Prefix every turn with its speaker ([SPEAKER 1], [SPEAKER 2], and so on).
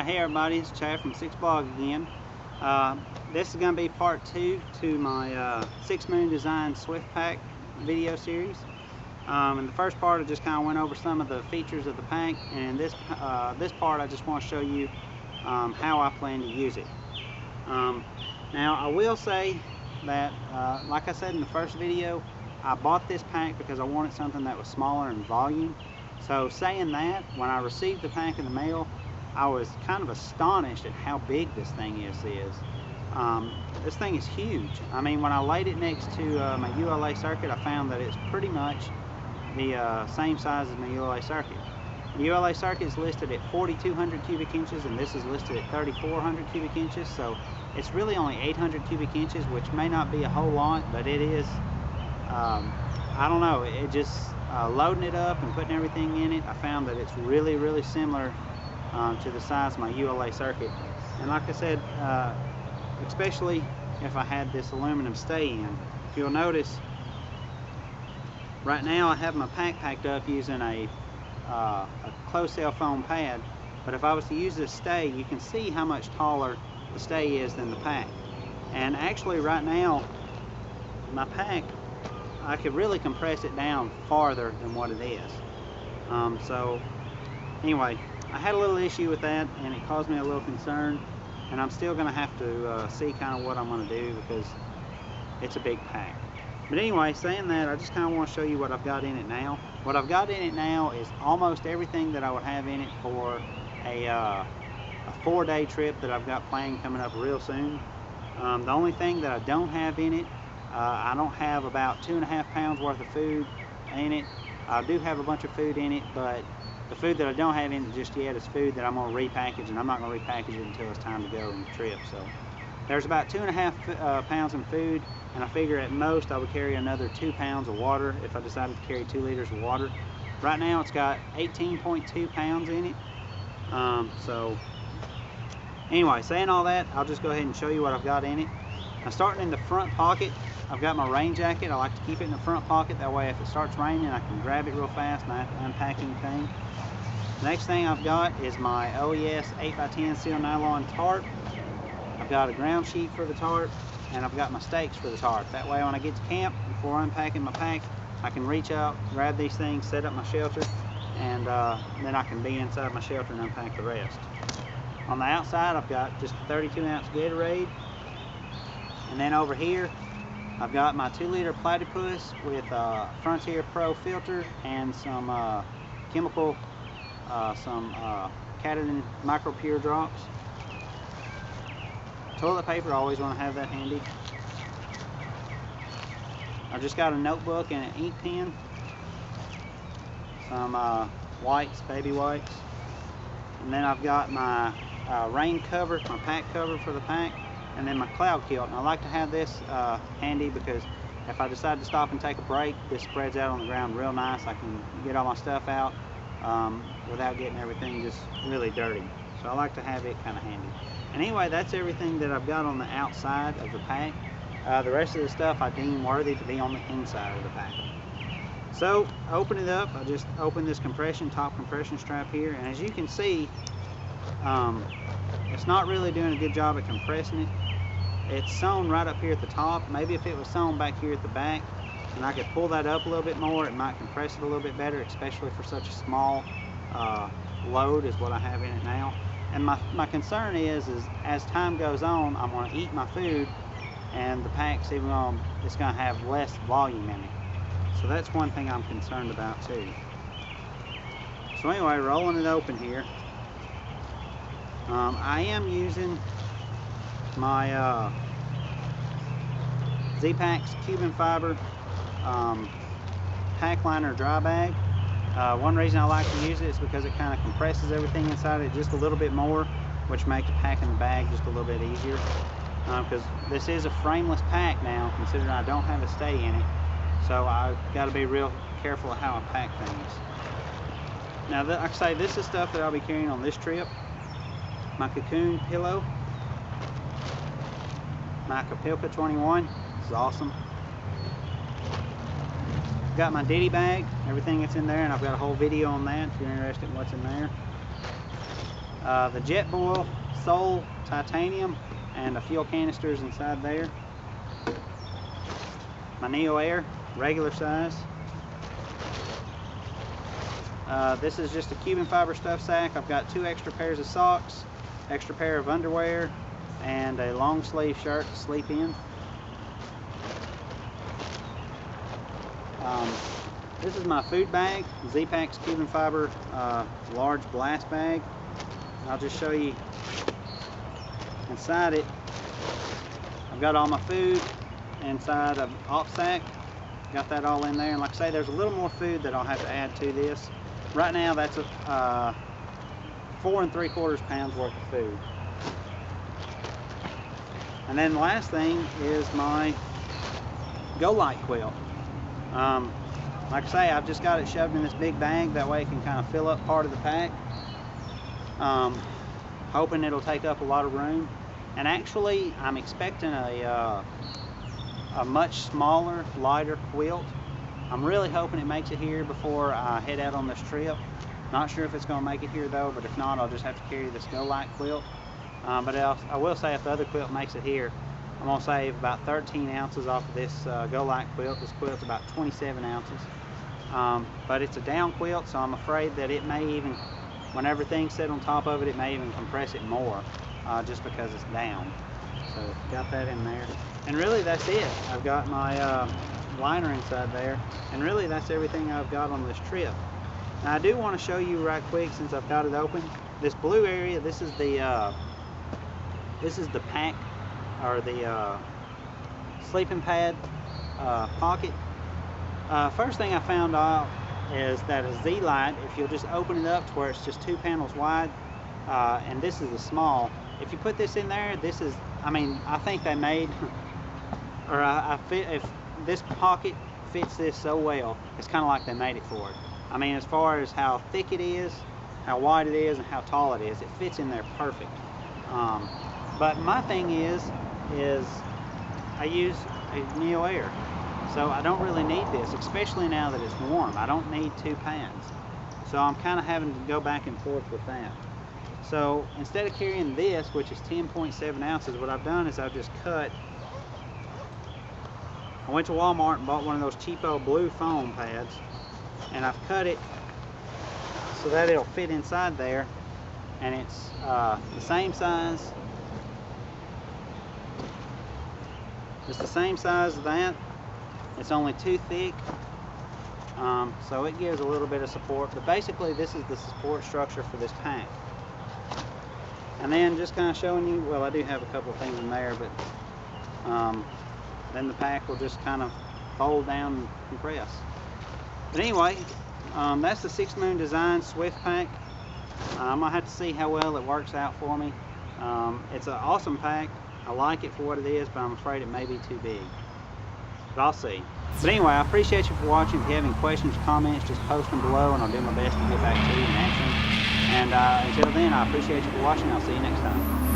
[SPEAKER 1] Hey everybody, it's Chad from Six Blog again. This is going to be part 2 to my 6 Moon Design Swift Pack video series. In the first part I just kind of went over some of the features of the pack, and in this part I just want to show you how I plan to use it. Now I will say that, like I said in the first video, I bought this pack because I wanted something that was smaller in volume. So saying that, when I received the pack in the mail, I was kind of astonished at how big this thing is. This thing is huge. I mean, when I laid it next to my ULA circuit, I found that it's pretty much the same size as my ULA circuit. The ULA circuit is listed at 4,200 cubic inches, and this is listed at 3,400 cubic inches. So it's really only 800 cubic inches, which may not be a whole lot, but it is. I don't know. It just loading it up and putting everything in it, I found that it's really similar to the size of my ULA circuit. And like I said, especially if I had this aluminum stay in. If you'll notice, right now I have my pack packed up using a closed cell foam pad, but if I was to use this stay, you can see how much taller the stay is than the pack. And actually right now, my pack, I could really compress it down farther than what it is. So anyway, I had a little issue with that, and it caused me a little concern, and I'm still going to have to see kind of what I'm going to do because it's a big pack. But anyway, saying that, I just kind of want to show you what I've got in it now. What I've got in it now is almost everything that I would have in it for a 4-day trip that I've got planned coming up real soon. The only thing that I don't have in it, I don't have about 2.5 pounds worth of food in it. I do have a bunch of food in it, but the food that I don't have in it just yet is food that I'm going to repackage, and I'm not going to repackage it until it's time to go on the trip. So there's about 2.5 pounds in food, and I figure at most I would carry another 2 pounds of water if I decided to carry 2 liters of water. Right now it's got 18.2 pounds in it. So anyway, saying all that, I'll just go ahead and show you what I've got in it. Now, starting in the front pocket, I've got my rain jacket. I like to keep it in the front pocket, that way if it starts raining I can grab it real fast and I have to unpack anything. The next thing I've got is my OES 8x10 seal nylon tarp. I've got a ground sheet for the tarp, and I've got my stakes for the tarp. That way when I get to camp, before unpacking my pack, I can reach out, grab these things, set up my shelter, and then I can be inside my shelter and unpack the rest. On the outside, I've got just a 32-ounce Gatorade. And then over here, I've got my 2-liter Platypus with a Frontier Pro filter and some chemical, Katadyn Micro Pure drops. Toilet paper, I always want to have that handy. I've just got a notebook and an ink pen. Some wipes, baby wipes. And then I've got my rain cover, my pack cover for the pack. And then my cloud kilt. And I like to have this handy because if I decide to stop and take a break, this spreads out on the ground real nice. I can get all my stuff out without getting everything just really dirty. So I like to have it kind of handy. And anyway, that's everything that I've got on the outside of the pack. The rest of the stuff I deem worthy to be on the inside of the pack. So open it up. I just open this top compression strap here, and as you can see, it's not really doing a good job at compressing it. It's sewn right up here at the top. Maybe if it was sewn back here at the back and I could pull that up a little bit more, it might compress it a little bit better, especially for such a small load as what I have in it now. And my concern is as time goes on, I'm going to eat my food, and the pack's it's going to have less volume in it. So that's one thing I'm concerned about too. So anyway, rolling it open here. I am using my Z-Packs Cuban Fiber pack liner dry bag. One reason I like to use it is because it kind of compresses everything inside it just a little bit more, which makes packing the bag just a little bit easier. Because this is a frameless pack now, considering I don't have a stay in it, so I've got to be real careful of how I pack things. Now, like I say, this is stuff that I'll be carrying on this trip. My Cocoon pillow, my Kapilka 21, this is awesome. Got my ditty bag, everything that's in there, and I've got a whole video on that if you're interested in what's in there. the Jetboil Soul Titanium and the fuel canisters inside there. My Neo Air, regular size. This is just a Cuben fiber stuff sack. I've got 2 extra pairs of socks, extra pair of underwear, and a long sleeve shirt to sleep in. This is my food bag, Z-Packs Cuben fiber large blast bag. I'll just show you inside it. I've got all my food inside of op sack. Got that all in there, and like I say, there's a little more food that I'll have to add to this. Right now, that's 4 3/4 pounds worth of food. And then the last thing is my Go-Lite quilt. Like I say, I've just got it shoved in this big bag. That way it can kind of fill up part of the pack. Hoping it'll take up a lot of room. And actually, I'm expecting a much smaller, lighter quilt. I'm really hoping it makes it here before I head out on this trip. Not sure if it's going to make it here though, but if not, I'll just have to carry this Go-Lite quilt. But I will say, if the other quilt makes it here, I'm going to save about 13 ounces off of this Go-Lite quilt. This quilt's about 27 ounces. But it's a down quilt, so I'm afraid that it may even, when everything's set on top of it, it may even compress it more, just because it's down. So got that in there. And really that's it. I've got my liner inside there, and really that's everything I've got on this trip. Now I do want to show you right quick, since I've got it open, this blue area. This is the pack, or the sleeping pad pocket. First thing I found out is that a Z-Lite, if you'll just open it up to where it's just 2 panels wide, and this is a small, if you put this in there, this is, I mean, I think they made, or if this pocket fits this so well, it's kind of like they made it for it. I mean, as far as how thick it is, how wide it is, and how tall it is, it fits in there perfect. But my thing is I use a Neo Air, so I don't really need this, especially now that it's warm. I don't need 2 pads, so I'm kind of having to go back and forth with that. So instead of carrying this, which is 10.7 ounces, what I've done is I've just cut. I went to Walmart and bought one of those cheapo blue foam pads, and I've cut it so that it'll fit inside there, and it's the same size. It's the same size as that. It's only 2 thick, so it gives a little bit of support, but basically this is the support structure for this pack. And then just kind of showing you, well, I do have a couple of things in there, but then the pack will just kind of fold down and compress. But anyway, that's the 6 Moon Design Swift Pack. I'm gonna have to see how well it works out for me. It's an awesome pack. I like it for what it is, but I'm afraid it may be too big. But I'll see. But anyway, I appreciate you for watching. If you have any questions or comments, just post them below, and I'll do my best to get back to you and answer them. And until then, I appreciate you for watching. I'll see you next time.